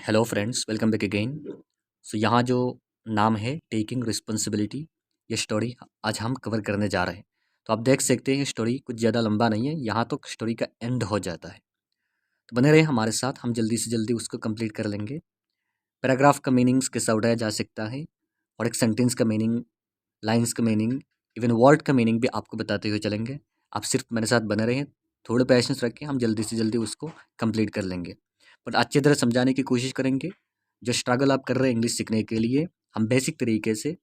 Hello friends, welcome back again. So यहाँ जो नाम है टेकिंग रिस्पॉन्सिबिलिटी, ये स्टोरी आज हम कवर करने जा रहे हैं। तो आप देख सकते हैं स्टोरी कुछ ज़्यादा लंबा नहीं है, यहाँ तो स्टोरी का एंड हो जाता है। तो बने रहे हमारे साथ, हम जल्दी से जल्दी उसको कंप्लीट कर लेंगे। पैराग्राफ का मीनिंग्स कैसा उठाया जा सकता है और एक सेंटेंस का मीनिंग, लाइन्स का मीनिंग, इवन वर्ड का मीनिंग भी आपको बताते हुए चलेंगे। आप सिर्फ मेरे साथ बने रहें, थोड़े पेशेंस रखें, हम जल्दी से जल्दी उसको कंप्लीट कर लेंगे। बट अच्छी तरह समझाने की कोशिश करेंगे। जो स्ट्रगल आप कर रहे हैं इंग्लिश सीखने के लिए, हम बेसिक तरीके से,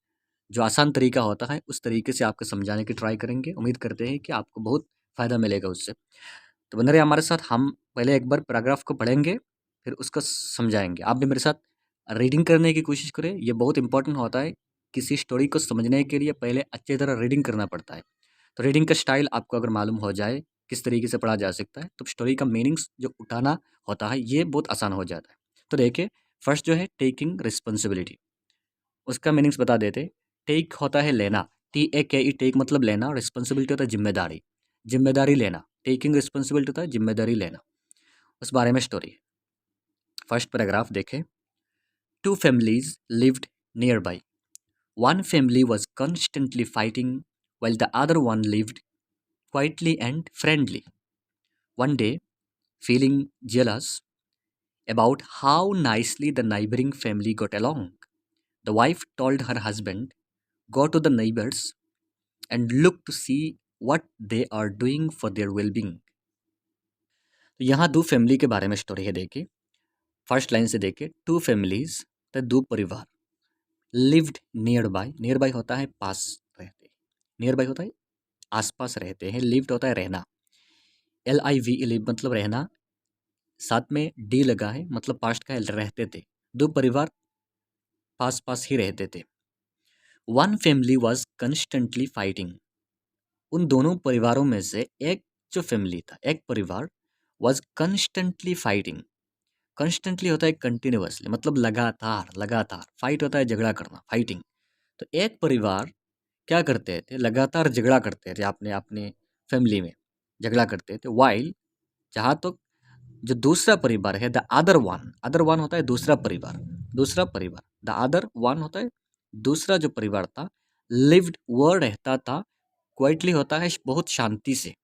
जो आसान तरीका होता है उस तरीके से आपको समझाने की ट्राई करेंगे। उम्मीद करते हैं कि आपको बहुत फ़ायदा मिलेगा उससे। तो बने रहिए हमारे साथ, हम पहले एक बार पैराग्राफ को पढ़ेंगे, फिर उसको समझाएंगे। आप भी मेरे साथ रीडिंग करने की कोशिश करें, ये बहुत इंपॉर्टेंट होता है। किसी स्टोरी को समझने के लिए पहले अच्छी तरह रीडिंग करना पड़ता है। तो रीडिंग का स्टाइल आपको अगर मालूम हो जाए, किस तरीके से पढ़ा जा सकता है, तो स्टोरी का मीनिंग्स जो उठाना होता है ये बहुत आसान हो जाता है। तो देखिए, फर्स्ट जो है टेकिंग रिस्पॉन्सिबिलिटी, उसका मीनिंग्स बता देते। टेक होता है लेना, TAKE, टेक मतलब लेना। रिस्पॉन्सिबिलिटी होता है जिम्मेदारी, जिम्मेदारी लेना। टेकिंग रिस्पॉन्सिबिलिटी होता है जिम्मेदारी लेना। उस बारे में स्टोरी। फर्स्ट पैराग्राफ देखें। Two families lived nearby. One family was constantly fighting while the other one lived quietly and friendly. One day, feeling jealous about how nicely the neighboring family got along, the wife told her husband, "Go to the neighbors and look to see what they are doing for their well-being." तो यहाँ दो family के बारे में story है। देखिए, first line से देखिए। टू फैमिलीज, तो दो परिवार। Lived near by, near by होता है पास रहते, नियर बाय होता है आसपास रहते हैं। लिव्ड होता है रहना, LIV लिव मतलब रहना, साथ में डी लगा है मतलब पास्ट का है, रहते थे। दो परिवार पास पास ही रहते थे। One family was constantly fighting, उन दोनों परिवारों में से एक जो फैमिली था, एक परिवार, वॉज कंस्टेंटली फाइटिंग। कंस्टेंटली होता है कंटिन्यूअसली, मतलब लगातार लगातार। फाइट होता है झगड़ा करना, फाइटिंग। तो एक परिवार क्या करते थे, लगातार झगड़ा करते थे अपने अपने फैमिली में, झगड़ा करते थे। वाइल, जहाँ तक जो दूसरा परिवार है, the other one, other one होता है दूसरा परिवार, दूसरा परिवार। द अदर वन होता है दूसरा जो परिवार था। लिव्ड, वो रहता था। क्वाइटली होता है बहुत शांति से,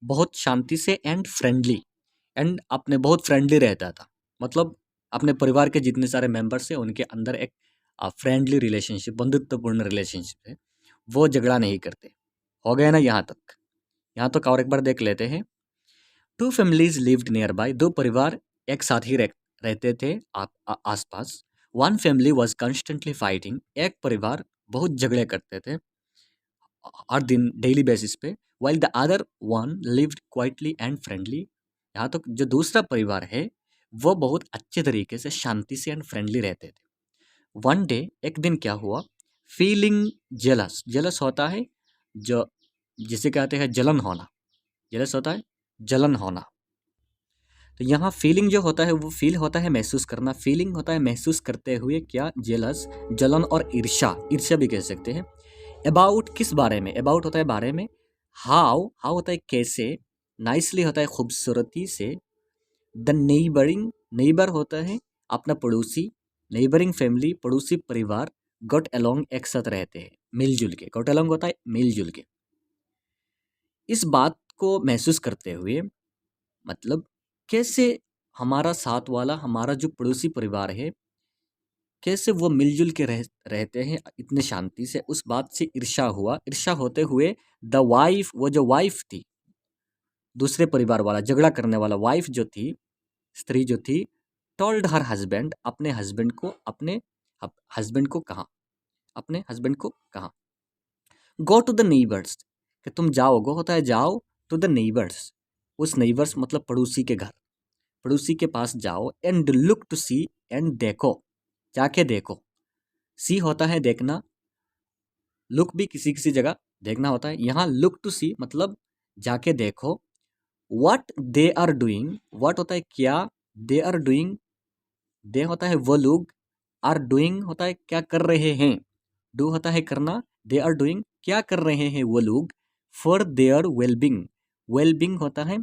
बहुत शांति से। एंड फ्रेंडली, एंड अपने बहुत फ्रेंडली रहता था। मतलब अपने परिवार के जितने सारे मेंबर्स हैं उनके अंदर एक फ्रेंडली रिलेशनशिप, बंधुत्वपूर्ण रिलेशनशिप है। वो झगड़ा नहीं करते। हो गया ना यहाँ तक? यहाँ तक और एक बार देख लेते हैं। Two families lived nearby, दो परिवार एक साथ ही रहते थे आसपास। One family was constantly fighting, एक परिवार बहुत झगड़े करते थे हर दिन, डेली बेसिस पे। While the other one lived quietly and friendly, यहाँ तक जो दूसरा परिवार है वो बहुत अच्छे तरीके से, शांति से एंड फ्रेंडली रहते थे। वन डे, एक दिन क्या हुआ। फीलिंग जेलस, जेलस होता है जो, जिसे कहते हैं जलन होना। जेलस होता है जलन होना। तो यहाँ फीलिंग जो होता है वो फील होता है महसूस करना, फीलिंग होता है महसूस करते हुए। क्या? जेलस, जलन और ईर्ष्या, ईर्ष्या भी कह सकते हैं। अबाउट, किस बारे में? अबाउट होता है बारे में। हाउ, हाउ होता है कैसे। नाइसली होता है खूबसूरती से। द नेबरिंग, नेबर होता है अपना पड़ोसी। नेबरिंग फैमिली, पड़ोसी परिवार। गॉट अलोंग, एक साथ रहते हैं मिलजुल के। गॉट अलोंग होता है मिलजुल के। इस बात को महसूस करते हुए, मतलब कैसे हमारा साथ वाला, हमारा जो पड़ोसी परिवार है, कैसे वो मिलजुल के रहते हैं इतने शांति से, उस बात से ईर्ष्या हुआ। ईर्ष्या होते हुए द वाइफ, वो जो वाइफ थी, दूसरे परिवार वाला, झगड़ा करने वाला वाइफ जो थी, स्त्री जो थी, टोल्ड हर हस्बैंड, अपने हस्बैंड को, अपने हस्बैंड को कहा, अपने हस्बैंड को कहा, गो टू द नेबर्स, कि तुम जाओ। गो होता है जाओ, टू द नेबर्स, उस नेबर्स मतलब पड़ोसी के घर, पड़ोसी के पास जाओ। And look to see, and देखो, जाके देखो। सी होता है देखना, लुक भी किसी किसी जगह देखना होता है। यहाँ लुक टू सी मतलब जाके देखो। What they are doing, what होता है क्या, दे आर डूइंग, दे होता है वो लोग, आर डूइंग होता है क्या कर रहे हैं, डू होता है करना, दे आर डूइंग क्या कर रहे हैं वो लोग, फॉर देयर वेलबिंग, वेलबिंग होता है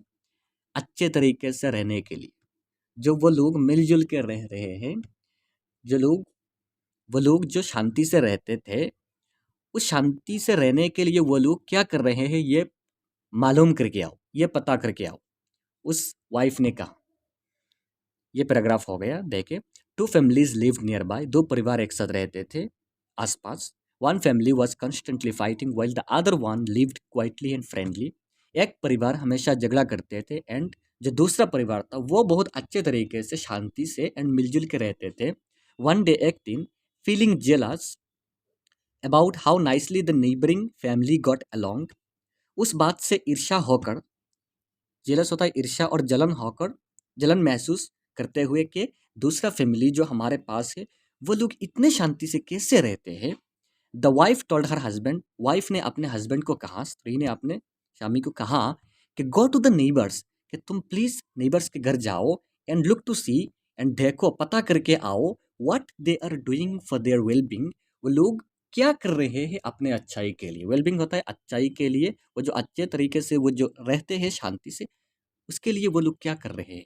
अच्छे तरीके से रहने के लिए। जो वो लोग मिलजुल के रह रहे हैं, जो लोग वो लोग जो शांति से रहते थे, उस शांति से रहने के लिए वो लोग क्या कर रहे हैं, ये मालूम करके आओ, ये पता करके आओ, उस वाइफ ने कहा। ये पैराग्राफ हो गया। देखे, two families lived nearby, दो परिवार एक साथ रहते थे आसपास। One family was constantly fighting while the other one lived quietly and friendly. एक परिवार हमेशा झगड़ा करते थे एंड जो दूसरा परिवार था वो बहुत अच्छे तरीके से शांति से एंड मिलजुल के रहते थे। वन डे एक दिन, feeling jealous about how nicely the neighbouring family got along, उस बात से ईर्ष्या होकर, जेलस होता है ईर्ष्या, और जलन होकर, जलन महसूस करते हुए कि दूसरा फैमिली जो हमारे पास है वो लोग इतने शांति से कैसे रहते हैं। The wife told her husband, wife ने अपने हस्बैंड को कहा, स्त्री ने अपने स्वामी को कहा कि गो टू द नेबर्स, कि तुम प्लीज नेबर्स के घर जाओ and look to see, and देखो, पता करके आओ, what they are doing for their wellbeing, वो लोग क्या कर रहे हैं अपने अच्छाई के लिए। वेलबींग होता है अच्छाई के लिए, वो जो अच्छे तरीके से वो जो रहते हैं शांति से, उसके लिए वो लोग क्या कर रहे हैं।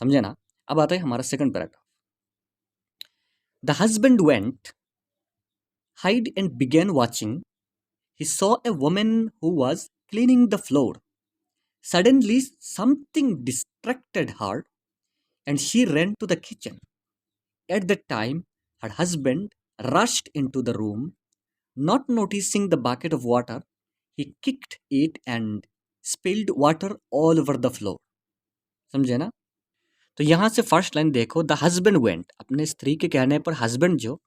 समझे ना। अब आता है हमारा second paragraph. The husband went hide and began watching. He saw a woman who was cleaning the floor. Suddenly, something distracted her and she ran to the kitchen. At that time, her husband rushed into the room. Not noticing the bucket of water, he kicked it and spilled water all over the floor. समझे ना। तो यहाँ से first line देखो, the husband went, अपने स्त्री के कहने पर हस्बैंड जो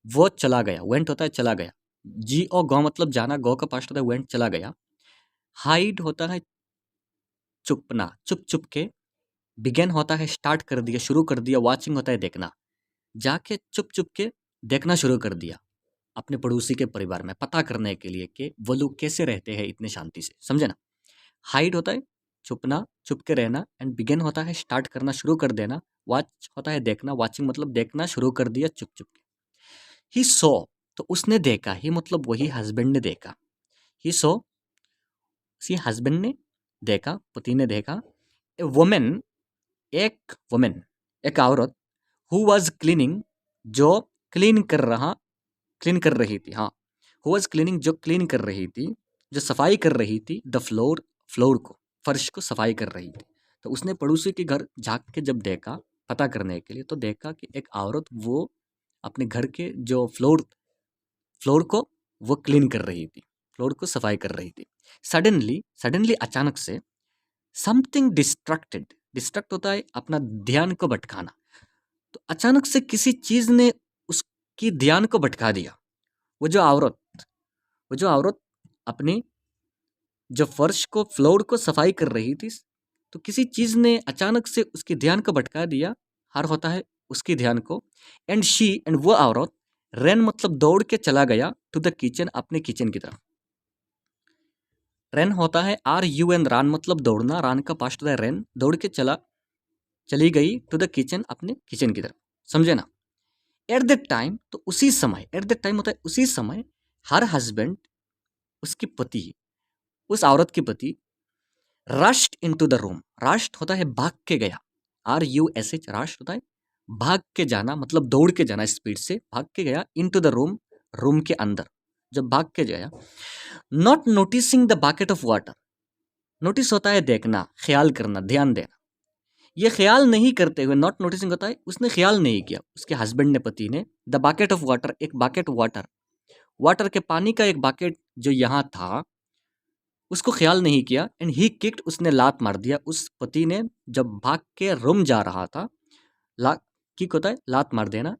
वो चला गया। वेंट होता है चला गया, जी ओ गो मतलब जाना, गो का पास्ट होता है वेंट, चला गया। हाइड होता है चुपना, चुप चुप के। बिगेन होता है स्टार्ट कर दिया, शुरू कर दिया। वॉचिंग होता है देखना, जाके चुप चुप के देखना शुरू कर दिया अपने पड़ोसी के परिवार में, पता करने के लिए कि वो लोग कैसे रहते हैं इतने शांति से। समझे ना। हाइड होता है छुपना, छुप के रहना, एंड बिगेन होता है स्टार्ट करना, शुरू कर देना। वॉच होता है देखना, वॉचिंग मतलब देखना शुरू कर दिया चुप चुप के। ही सो, तो उसने देखा, ही मतलब वही हस्बैंड ने देखा। ही सो, उसी हस्बैंड ने देखा, पति ने देखा। ए वुमेन, एक वुमेन, एक औरत, हु वाज क्लीनिंग, जो क्लीन कर रही थी। हाँ, हु वाज क्लीनिंग, जो क्लीन कर रही थी, जो सफाई कर रही थी। द फ्लोर, फ्लोर को, फर्श को सफाई कर रही थी। तो उसने पड़ोसी के घर झाँक के जब देखा पता करने के लिए, तो देखा कि एक औरत वो अपने घर के जो फ्लोर फ्लोर को वो क्लीन कर रही थी, फ्लोर को सफाई कर रही थी। सडनली, सडनली अचानक से, समथिंग डिस्ट्रैक्टेड, डिस्ट्रैक्ट होता है अपना ध्यान को भटकाना। तो अचानक से किसी चीज ने उसकी ध्यान को भटका दिया। वो जो औरत, वो जो औरत अपनी जो फर्श को, फ्लोर को सफाई कर रही थी, तो किसी चीज ने अचानक से उसकी ध्यान को भटका दिया, हर होता है उसकी ध्यान को। एंड शी, एंड वो औरत, रन मतलब दौड़ के चला गया, टू द किचन, अपने किचन की तरफ। रन होता है RUN, रान मतलब दौड़ना, रान का पास्ट होता है रन, दौड़ के चली गई टू द किचन, अपने किचन की तरफ। समझे ना। एट द टाइम, तो उसी समय, एट द टाइम होता है उसी समय, हर हस्बैंड, उसकी पति, उस औरत की पति, rushed into the room, rushed होता है भाग के गया, RUSH, रश्ड होता है भाग के जाना, मतलब दौड़ के जाना, स्पीड से भाग के गया, इनटू द रूम, रूम के अंदर जब भाग के गया। Not noticing the bucket of water, notice होता है देखना, ख्याल करना, ध्यान देना। ये ख्याल नहीं करते हुए, नॉट नोटिसिंग होता है उसने ख्याल नहीं किया, उसके हस्बैंड ने, पति ने, द बकेट ऑफ वाटर, एक बकेट वाटर, वाटर के पानी का एक बकेट जो यहाँ था, उसको ख्याल नहीं किया। एंड ही किक्ड, उसने लात मार दिया, उस पति ने जब भाग के रूम जा रहा था, किक होता है लात मार देना।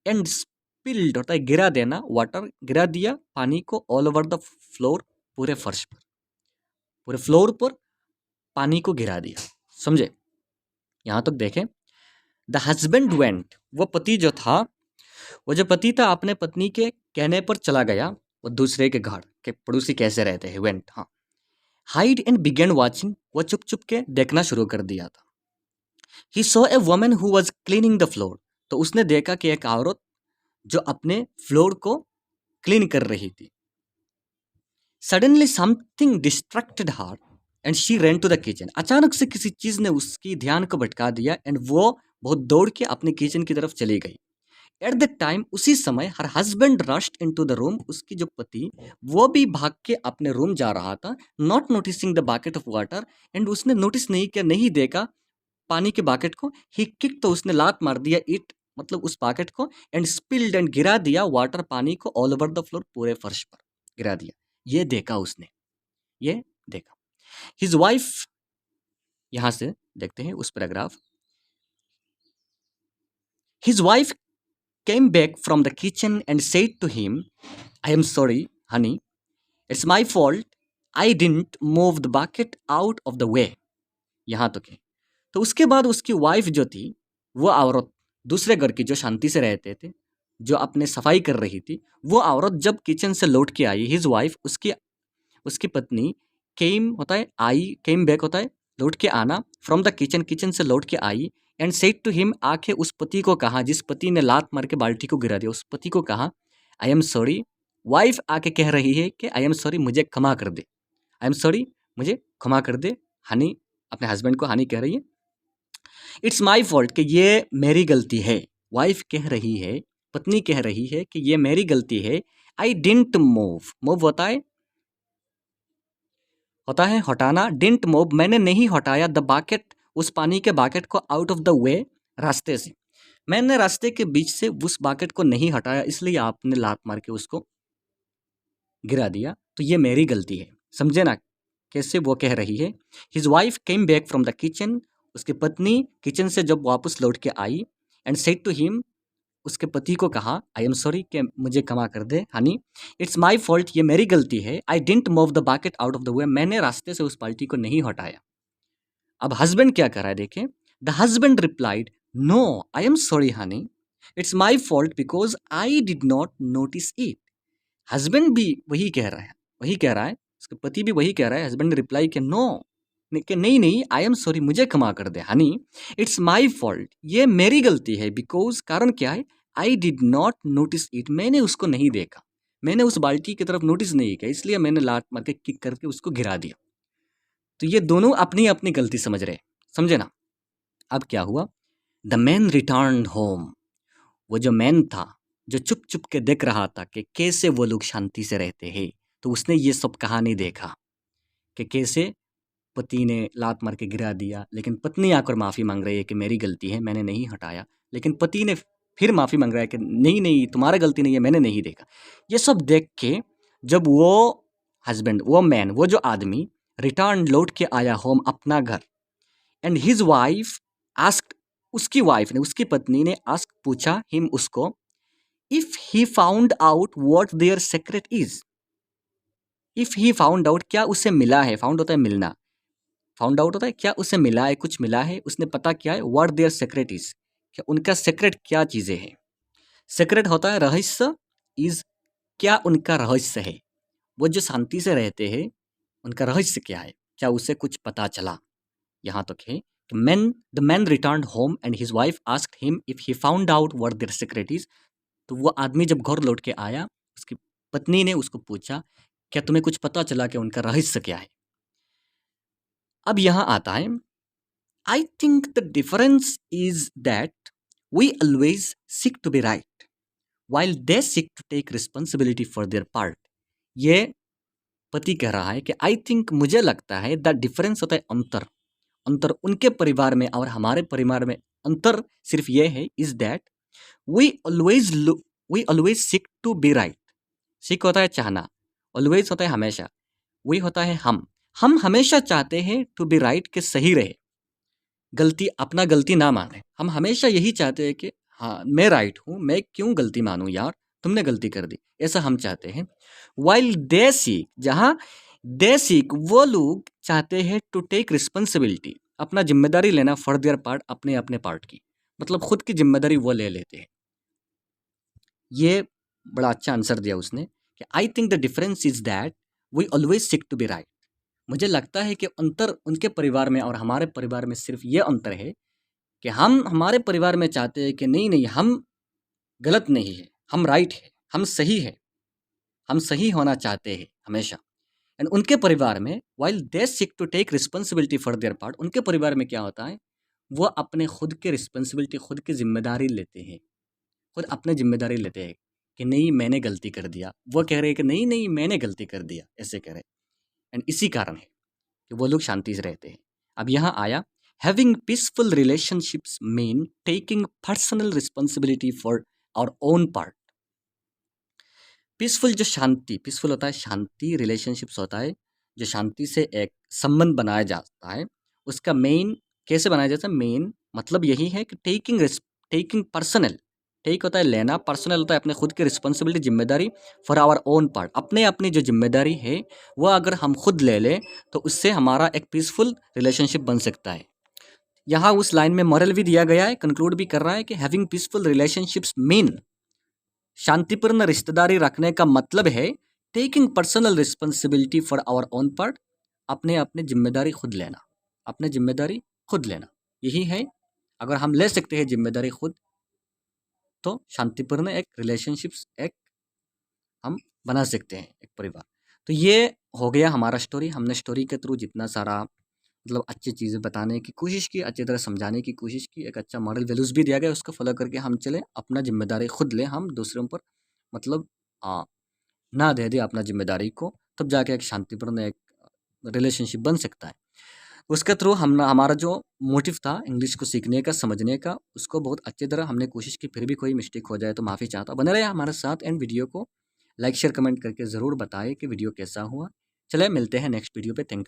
एंड स्पिल्ड होता है गिरा देना, वाटर गिरा दिया, पानी को, ऑल ओवर द फ्लोर, पूरे फर्श पर, पूरे फ्लोर पर पानी को गिरा दिया। समझे। यहां तक देखें। द हस्बैंड वेंट, वो पति जो था, वो जो पति था अपने पत्नी के कहने पर चला गया, वो दूसरे के घर के पड़ोसी कैसे रहते हैं, वेंट। हाँ। हाइड एंड बिगेन वाचिंग, वो चुप चुप के देखना शुरू कर दिया था। He saw a woman who was cleaning the floor, तो उसने देखा कि एक औरत जो अपने फ्लोर को क्लीन कर रही थी। Suddenly something distracted her, and she ran to the kitchen. अचानक से किसी चीज़ ने उसकी ध्यान को भटका दिया एंड वो बहुत दौड़ के अपने किचन की तरफ चली गई। एट द टाइम, उसी समय, her husband rushed into the room. उसकी जो पति, वो भी भाग के अपने रूम जा रहा था। Not noticing the bucket of water, and उसने नोटिस नहीं किया, नहीं देखा पानी के बकेट को। ही किक, तो उसने लात मार दिया इट, मतलब उस बकेट को। एंड स्पिल्ड, एंड गिरा दिया वाटर, पानी को, ऑल ओवर द फ्लोर, पूरे फर्श पर गिरा दिया। ये देखा उसने, ये देखा। हिज वाइफ, यहां से देखते हैं उस paragraph. His wife came back from the kitchen and said to him, I am sorry, honey. It's my fault. I didn't move the bucket out of the way. यहाँ तक है। तो उसके बाद उसकी वाइफ जो थी, वो औरत, दूसरे घर की जो शांति से रहते थे, जो अपने सफाई कर रही थी, वो औरत जब किचन से लौट के आई, हिज वाइफ, उसकी उसकी पत्नी, केम होता है आई, केम बैक होता है लौट के आना, फ्रॉम द किचन, किचन से लौट के आई। एंड सेड टू हिम, आके उस पति को कहा, जिस पति ने लात मार के बाल्टी को गिरा दिया, उस पति को कहा, आई एम सॉरी। वाइफ आके कह रही है कि आई एम सॉरी, मुझे क्षमा कर दे, आई एम सॉरी, मुझे क्षमा कर दे। हनी, अपने हस्बैंड को हनी कह रही है, इट्स माई फॉल्ट, कि ये मेरी गलती है। वाइफ कह रही है, पत्नी कह रही है कि ये मेरी गलती है। आई डिंट मूव, मूव होता है हटाना, डिंट मूव, मैंने नहीं हटाया, द बाकेट, उस पानी के बाकेट को, आउट ऑफ द वे, रास्ते से, मैंने रास्ते के बीच से उस बाकेट को नहीं हटाया, इसलिए आपने लात मार के उसको गिरा दिया, तो ये मेरी गलती है। समझे ना कैसे वो कह रही है। His wife came back from the kitchen, उसकी पत्नी किचन से जब वापस लौट के आई, एंड सेड टू हिम, उसके पति को कहा, आई एम सॉरी, कि मुझे क्षमा कर दे हनी, इट्स माई फॉल्ट, ये मेरी गलती है। I didn't move the bucket out of the way, मैंने रास्ते से उस बाल्टी को नहीं हटाया। अब हस्बैंड क्या कर रहा है देखें। The husband replied, no, I am sorry honey, it's my fault because I did not notice it. Husband भी वही कह रहा है, वही कह रहा है, उसके पति भी वही कह रहा है। हस्बैंड ने रिप्लाई किया, नो, कि नहीं नहीं, आई एम सॉरी, मुझे क्षमा कर दे हनी, इट्स माई फॉल्ट, ये मेरी गलती है, बिकॉज, कारण क्या है, आई डिड नॉट नोटिस इट, मैंने उसको नहीं देखा, मैंने उस बाल्टी की तरफ नोटिस नहीं किया, इसलिए मैंने लात मार के किक करके उसको गिरा दिया। तो ये दोनों अपनी अपनी गलती समझ रहे, समझे ना। अब क्या हुआ, द मैन रिटर्न होम, वो जो मैन था, जो चुप चुप के देख रहा था कि कैसे वो लोग शांति से रहते हैं, तो उसने ये सब कहानी देखा कि कैसे पति ने लात मार के गिरा दिया, लेकिन पत्नी आकर माफ़ी मांग रही है कि मेरी गलती है, मैंने नहीं हटाया, लेकिन पति ने फिर माफ़ी मांग रहा है कि नहीं नहीं, तुम्हारा गलती नहीं है, मैंने नहीं देखा। ये सब देख के जब वो हस्बैंड, वो मैन, वो जो आदमी रिटर्न, लौट के आया होम, अपना घर, एंड हिज वाइफ आस्क्ड, उसकी वाइफ ने, उसकी पत्नी ने आस्क, पूछा, हिम, उसको, if he found out what their secret is. If he found out, क्या उसे मिला है, फाउंड होता है मिलना, फाउंड आउट होता है क्या उसे मिला है, कुछ मिला है, उसने पता किया है, व्हाट देयर सीक्रेट इज, क्या उनका सीक्रेट क्या चीज़ें हैं। सीक्रेट होता है रहस्य, इज क्या उनका रहस्य है, वो जो शांति से रहते हैं उनका रहस्य क्या है, क्या उसे कुछ पता चला। यहाँ तक है कि the man return home and his wife asked him if he found out what their secret is. तो वो आदमी जब घर लौट के आया, उसकी पत्नी ने उसको पूछा, क्या तुम्हें कुछ पता चला कि उनका रहस्य क्या है। अब यहाँ आता है, I think the difference is that we always seek to be right, while they seek to take responsibility for their part. ये पति कह रहा है कि I think, मुझे लगता है, द डिफरेंस होता है अंतर, अंतर उनके परिवार में और हमारे परिवार में, अंतर सिर्फ ये है, is that we always seek to be right. Seek होता है चाहना, ऑलवेज होता है हमेशा, वी होता है हम हमेशा चाहते हैं टू बी राइट, के सही रहे, गलती, अपना गलती ना माने। हम हमेशा यही चाहते हैं कि हाँ मैं राइट हूँ, मैं क्यों गलती मानूँ यार, तुमने गलती कर दी, ऐसा हम चाहते हैं। वाइल दे सीक, जहाँ दे सीक, वो लोग चाहते हैं टू टेक रिस्पॉन्सिबिलिटी, अपना जिम्मेदारी लेना, फॉर देयर पार्ट, अपने अपने पार्ट की, मतलब खुद की जिम्मेदारी वो ले लेते हैं। ये बड़ा अच्छा आंसर दिया उसने कि I think the difference is that we always seek to be right. मुझे लगता है कि अंतर उनके परिवार में और हमारे परिवार में सिर्फ ये अंतर है कि हम हमारे परिवार में चाहते हैं कि नहीं नहीं, हम गलत नहीं है, हम राइट है, हम सही है, हम सही होना चाहते हैं हमेशा। एंड उनके परिवार में while they seek to take responsibility for their part, उनके परिवार में क्या होता है, वो अपने खुद के रिस्पॉन्सिबिलिटी, खुद की जिम्मेदारी लेते हैं, खुद अपने जिम्मेदारी लेते हैं कि नहीं मैंने गलती कर दिया, वो कह रहे हैं कि नहीं नहीं मैंने गलती कर दिया, ऐसे कह रहे। एंड इसी कारण है कि वो लोग शांति से रहते हैं। अब यहाँ आया having peaceful relationships mean taking personal responsibility for our own part. Peaceful जो शांति, पीसफुल होता है शांति, रिलेशनशिप्स होता है जो शांति से एक संबंध बनाया जाता है, उसका मेन कैसे बनाया जाता है, मेन मतलब यही है कि टेकिंग पर्सनल, टेक होता है लेना, पर्सनल होता है अपने खुद की रिस्पॉन्सिबिलिटी, जिम्मेदारी, फॉर आवर ओन पार्ट, अपने अपनी जो जिम्मेदारी है वो अगर हम खुद ले लें तो उससे हमारा एक पीसफुल रिलेशनशिप बन सकता है। यहाँ उस लाइन में मॉरल भी दिया गया है, कंक्लूड भी कर रहा है कि हैविंग पीसफुल रिलेशनशिप्स मीन, शांतिपूर्ण रिश्तेदारी रखने का मतलब है taking personal responsibility for our own part, अपने अपने जिम्मेदारी खुद लेना, अपने जिम्मेदारी खुद लेना, यही है। अगर हम ले सकते हैं जिम्मेदारी खुद तो शांतिपूर्ण एक रिलेशनशिप्स एक हम बना सकते हैं, एक परिवार। तो ये हो गया हमारा स्टोरी। हमने स्टोरी के थ्रू जितना सारा मतलब अच्छी चीज़ें बताने की कोशिश की, अच्छी तरह समझाने की कोशिश की, एक अच्छा मॉरल वैल्यूज़ भी दिया गया, उसको फॉलो करके हम चले, अपना जिम्मेदारी खुद लें, हम दूसरों पर मतलब ना दे दे अपना जिम्मेदारी को, तब जाके एक शांतिपूर्ण एक रिलेशनशिप बन सकता है। उसके थ्रू हम हमारा जो मोटिव था इंग्लिश को सीखने का, समझने का, उसको बहुत अच्छी तरह हमने कोशिश की। फिर भी कोई मिस्टेक हो जाए तो माफ़ी चाहता हूँ। बने रहे हमारे साथ एंड वीडियो को लाइक शेयर कमेंट करके ज़रूर बताएं कि वीडियो कैसा हुआ। चले मिलते हैं नेक्स्ट वीडियो पे। Thank you.